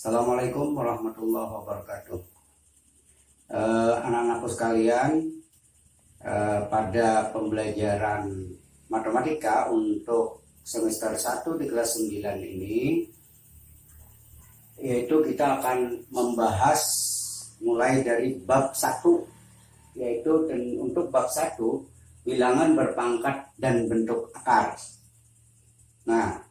Assalamualaikum warahmatullahi wabarakatuh. Anak-anakku sekalian, pada pembelajaran matematika untuk semester 1 di kelas 9 ini, yaitu kita akan membahas mulai dari bab 1, yaitu untuk bab 1 bilangan berpangkat dan bentuk akar. Nah,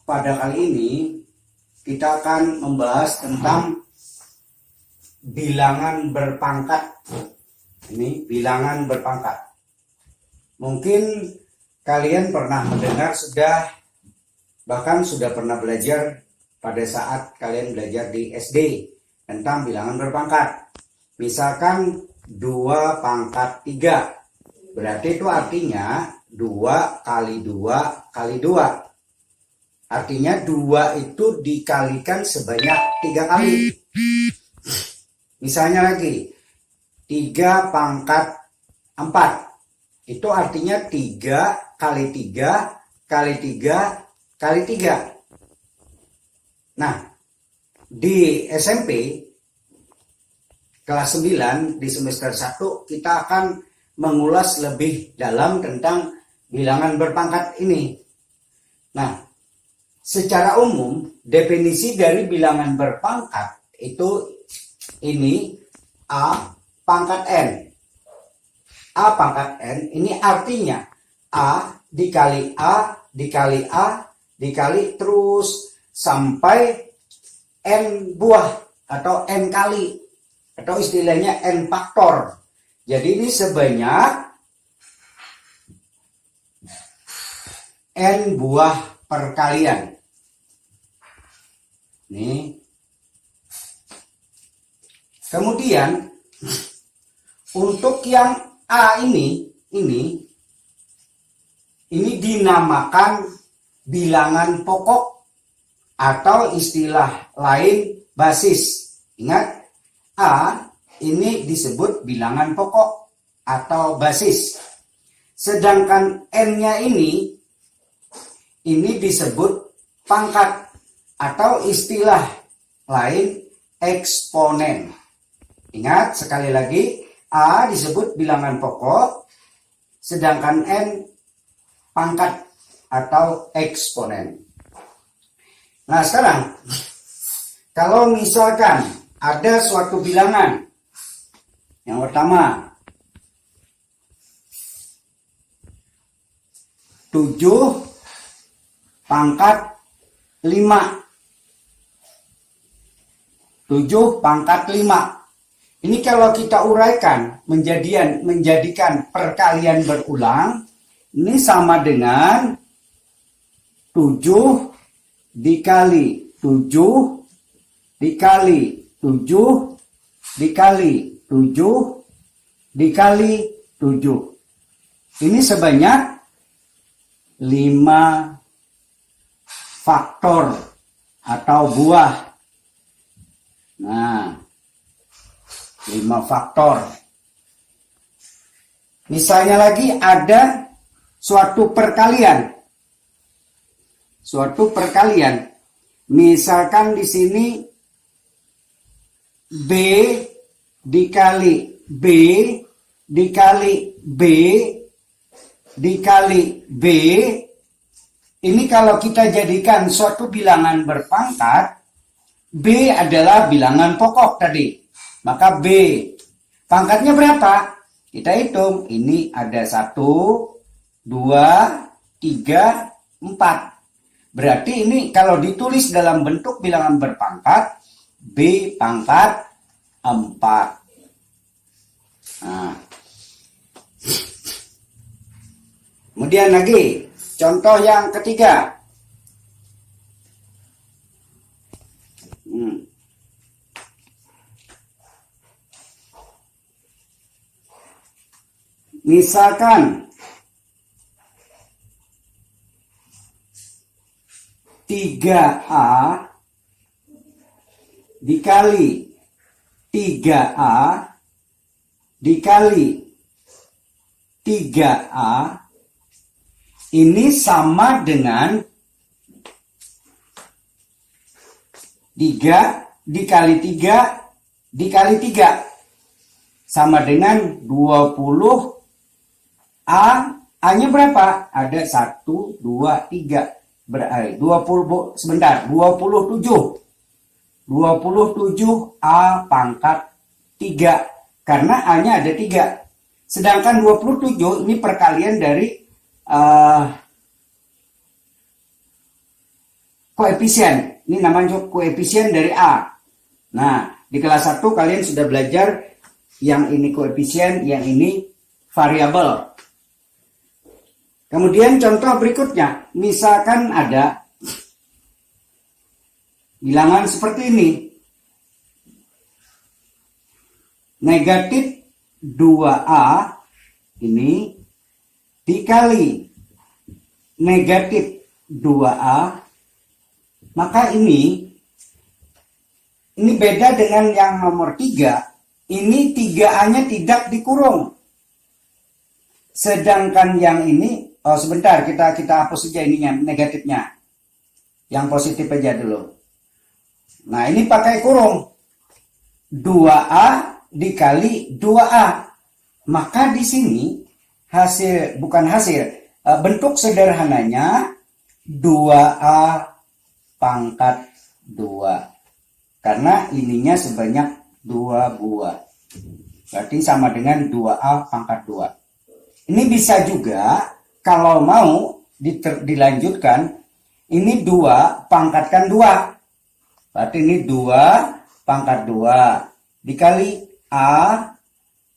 pada kali ini kita akan membahas tentang bilangan berpangkat. Ini bilangan berpangkat. Mungkin kalian pernah mendengar bahkan sudah pernah belajar pada saat kalian belajar di SD tentang bilangan berpangkat. Misalkan 2 pangkat 3. Berarti itu artinya 2 kali 2 kali 2. Artinya 2 itu dikalikan sebanyak 3 kali. Misalnya lagi 3 pangkat 4. Itu artinya 3 kali 3 kali 3 kali 3. Nah, di SMP kelas 9 di semester 1 kita akan mengulas lebih dalam tentang bilangan berpangkat ini. Nah, secara umum, definisi dari bilangan berpangkat itu ini A pangkat N. A pangkat N ini artinya A dikali A dikali A dikali terus sampai N buah atau N kali. Atau istilahnya N faktor. Jadi ini sebanyak N buah perkalian. Nih. Kemudian untuk yang A ini dinamakan bilangan pokok atau istilah lain basis. Ingat, A ini disebut bilangan pokok atau basis. Sedangkan N-nya ini disebut pangkat atau istilah lain eksponen. Ingat sekali lagi, A disebut bilangan pokok, sedangkan N pangkat atau eksponen. Nah sekarang, kalau misalkan ada suatu bilangan, yang pertama 7 pangkat 5. 7 pangkat 5. Ini kalau kita uraikan menjadikan perkalian berulang, ini sama dengan 7 dikali 7 dikali 7 dikali 7 dikali 7. Ini sebanyak 5 faktor atau buah. Nah, 5 faktor. Misalnya lagi ada suatu perkalian. Misalkan di sini B dikali B dikali B dikali B. Ini kalau kita jadikan suatu bilangan berpangkat, B adalah bilangan pokok tadi. Maka B pangkatnya berapa? Kita hitung. Ini ada 1, 2, 3, 4. Berarti ini kalau ditulis dalam bentuk bilangan berpangkat, B pangkat 4. Nah. Kemudian lagi, contoh yang ketiga. Misalkan 3A dikali 3A dikali 3A ini sama dengan 3 dikali 3 dikali 3 sama dengan 20 A-nya berapa? Ada 1, 2, 3. 20, sebentar, 27. 27 A pangkat 3. Karena A-nya ada 3. Sedangkan 27 ini perkalian dari koefisien. Ini namanya koefisien dari A. Nah, di kelas 1 kalian sudah belajar yang ini koefisien, yang ini variabel. Kemudian contoh berikutnya, misalkan ada bilangan seperti ini. Negatif 2A ini dikali negatif 2A, maka ini beda dengan yang nomor 3. Ini 3A-nya tidak dikurung. Sedangkan yang ini, sebentar, kita hapus saja ininya, negatifnya. Yang positif aja dulu. Nah, ini pakai kurung. 2A dikali 2A. Maka di sini bentuk sederhananya 2A pangkat 2. Karena ininya sebanyak 2 buah. Berarti sama dengan 2A pangkat 2. Ini bisa juga kalau mau dilanjutkan, ini 2 pangkatkan 2. Berarti ini 2 pangkat 2 dikali A,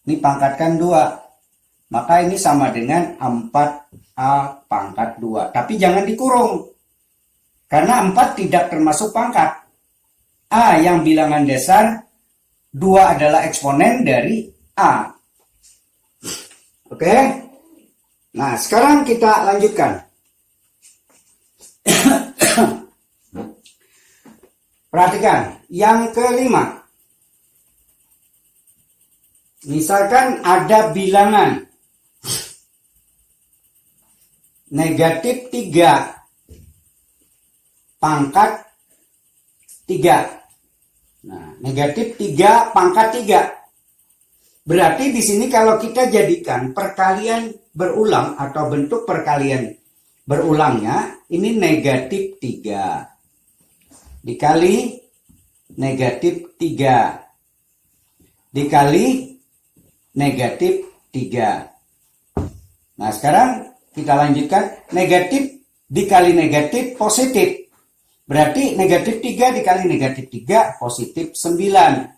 ini pangkatkan 2. Maka ini sama dengan 4A pangkat 2. Tapi jangan dikurung. Karena 4 tidak termasuk pangkat. A yang bilangan dasar, 2 adalah eksponen dari A. Oke? Nah, sekarang kita lanjutkan. Perhatikan, yang kelima. Misalkan ada bilangan negatif 3 pangkat 3. Nah, negatif 3 pangkat 3. Berarti di sini kalau kita jadikan perkalian berulang atau bentuk perkalian berulangnya, ini negatif 3 dikali negatif 3 dikali negatif 3. Nah, sekarang kita lanjutkan. Negatif dikali negatif positif. Berarti negatif 3 dikali negatif 3 positif 9.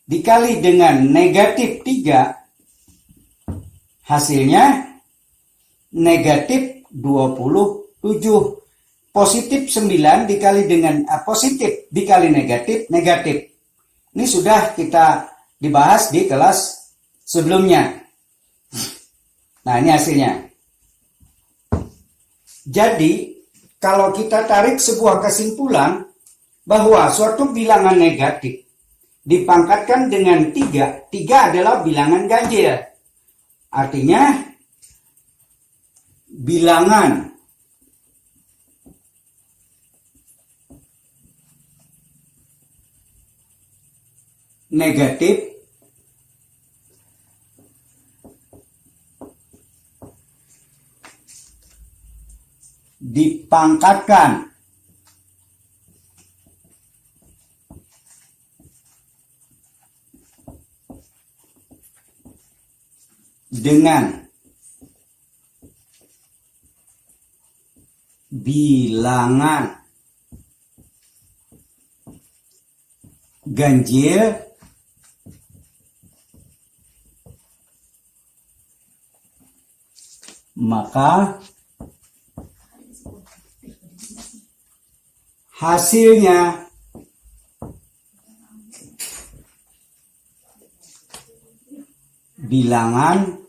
Dikali dengan negatif 3, hasilnya negatif 27. Positif 9 dikali dengan positif dikali negatif, negatif. Ini sudah kita dibahas di kelas sebelumnya. Nah, ini hasilnya. Jadi, kalau kita tarik sebuah kesimpulan bahwa suatu bilangan negatif dipangkatkan dengan 3, 3 adalah bilangan ganjil. Artinya bilangan negatif dipangkatkan dengan bilangan ganjil, maka hasilnya bilangan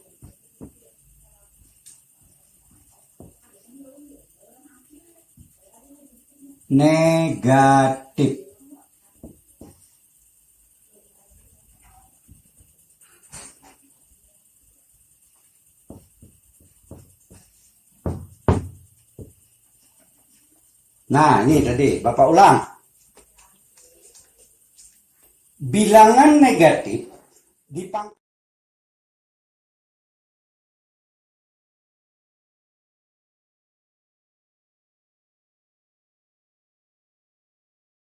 negatif. Nah, ini tadi Bapak ulang. bilangan negatif dipangkat